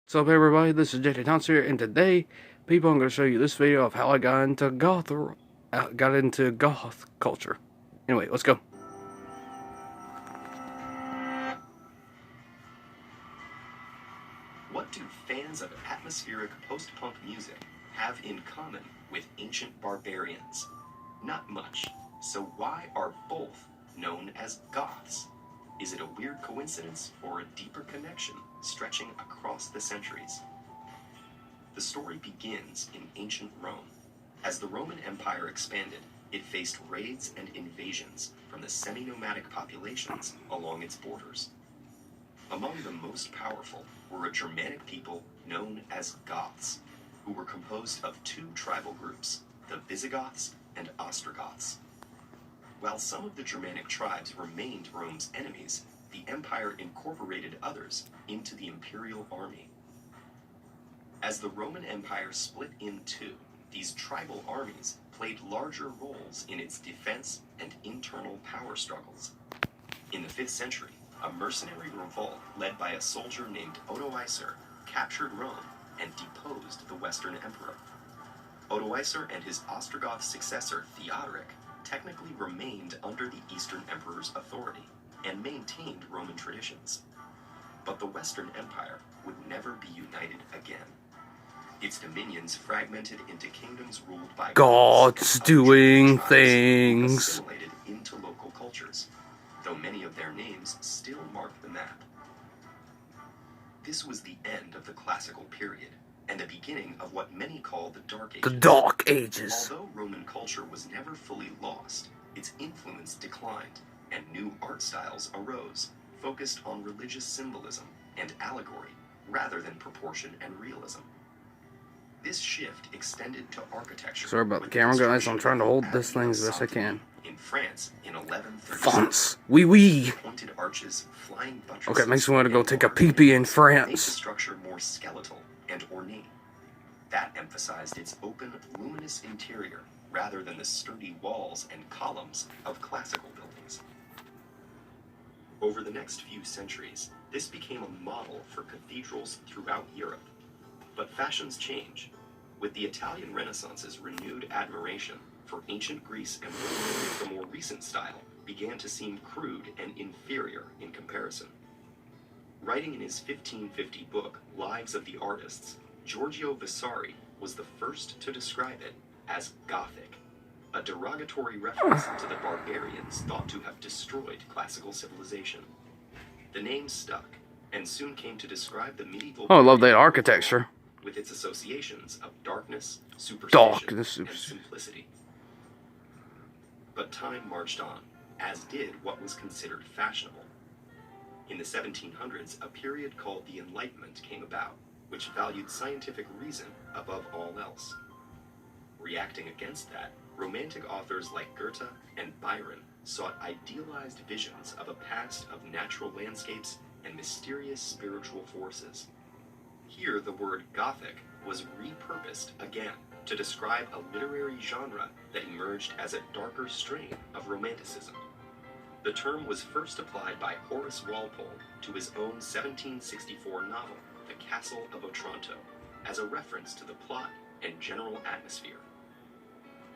What's up, everybody? This is JJ Thompson here, and today, people, I'm going to show you this video of how I got into Goth culture. Anyway, let's go. What do fans of atmospheric post-punk music have in common with ancient barbarians? Not much. So why are both known as Goths? Is it a weird coincidence or a deeper connection stretching across the centuries? The story begins in ancient Rome. As the Roman Empire expanded, it faced raids and invasions from the semi-nomadic populations along its borders. Among the most powerful were a Germanic people known as Goths, who were composed of two tribal groups, the Visigoths and Ostrogoths. While some of the Germanic tribes remained Rome's enemies, the empire incorporated others into the imperial army. As the Roman Empire split in two, these tribal armies played larger roles in its defense and internal power struggles. In the 5th century, a mercenary revolt led by a soldier named Odoacer captured Rome and deposed the Western emperor. Odoacer and his Ostrogoth successor Theodoric technically remained under the Eastern emperor's authority and maintained Roman traditions. But the Western Empire would never be united again. Its dominions fragmented into kingdoms ruled by Gods doing things. Assimilated into local cultures, though many of their names still mark the map. This was the end of the classical period, and the beginning of what many call the Dark Ages. The Dark Ages. Although Roman culture was never fully lost, its influence declined, and new art styles arose, focused on religious symbolism and allegory, rather than proportion and realism. This shift extended to architecture. Sorry about the camera, guys. I'm trying to hold this thing as best I can. In France, in 1136, Fonts. Oui. Pointed arches, flying buttresses. Okay, makes me want to go take a pee-pee in Made the France. structure more skeletal and ornate. That emphasized its open, luminous interior rather than the sturdy walls and columns of classical buildings. Over the next few centuries, this became a model for cathedrals throughout Europe. But fashions change. With the Italian Renaissance's renewed admiration for ancient Greece and Rome, the more recent style began to seem crude and inferior in comparison. Writing in his 1550 book, Lives of the Artists, Giorgio Vasari was the first to describe it as Gothic, a derogatory reference to the barbarians thought to have destroyed classical civilization. The name stuck, and soon came to describe the medieval Oh, I love that architecture. with its associations of darkness, superstition, and Darkness. simplicity. But time marched on, as did what was considered fashionable. In the 1700s, a period called the Enlightenment came about, which valued scientific reason above all else. Reacting against that, Romantic authors like Goethe and Byron sought idealized visions of a past of natural landscapes and mysterious spiritual forces. Here, the word Gothic was repurposed again to describe a literary genre that emerged as a darker strain of Romanticism. The term was first applied by Horace Walpole to his own 1764 novel, The Castle of Otranto, as a reference to the plot and general atmosphere.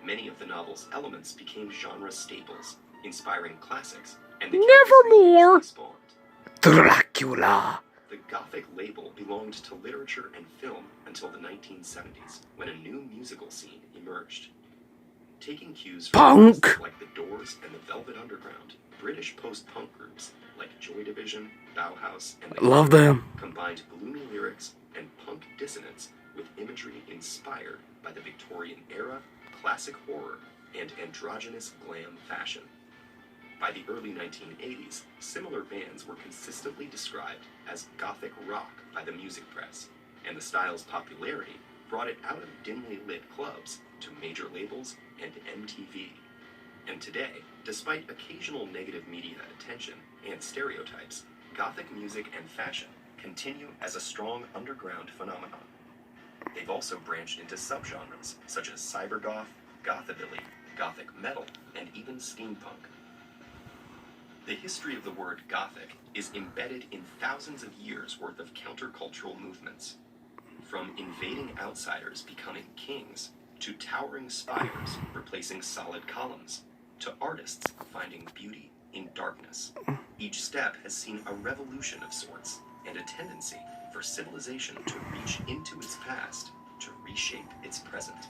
Many of the novel's elements became genre staples, inspiring classics and the Nevermore. spawned. Dracula. The Gothic label belonged to literature and film until the 1970s, when a new musical scene emerged. Taking cues from Punk. artists like The Doors and the Velvet Underground, British post-punk groups like Joy Division, Bauhaus, and the Love them. combined gloomy lyrics and punk dissonance with imagery inspired by the Victorian era, classic horror, and androgynous glam fashion. By the early 1980s, similar bands were consistently described as Gothic rock by the music press, and the style's popularity brought it out of dimly lit clubs to major labels and MTV. And today, despite occasional negative media attention and stereotypes, Gothic music and fashion continue as a strong underground phenomenon. They've also branched into subgenres such as cybergoth, gothabilly, gothic metal, and even steampunk. The history of the word Gothic is embedded in thousands of years' worth of countercultural movements. From invading outsiders becoming kings, to towering spires replacing solid columns, to artists finding beauty in darkness. Each step has seen a revolution of sorts, and a tendency for civilization to reach into its past to reshape its present.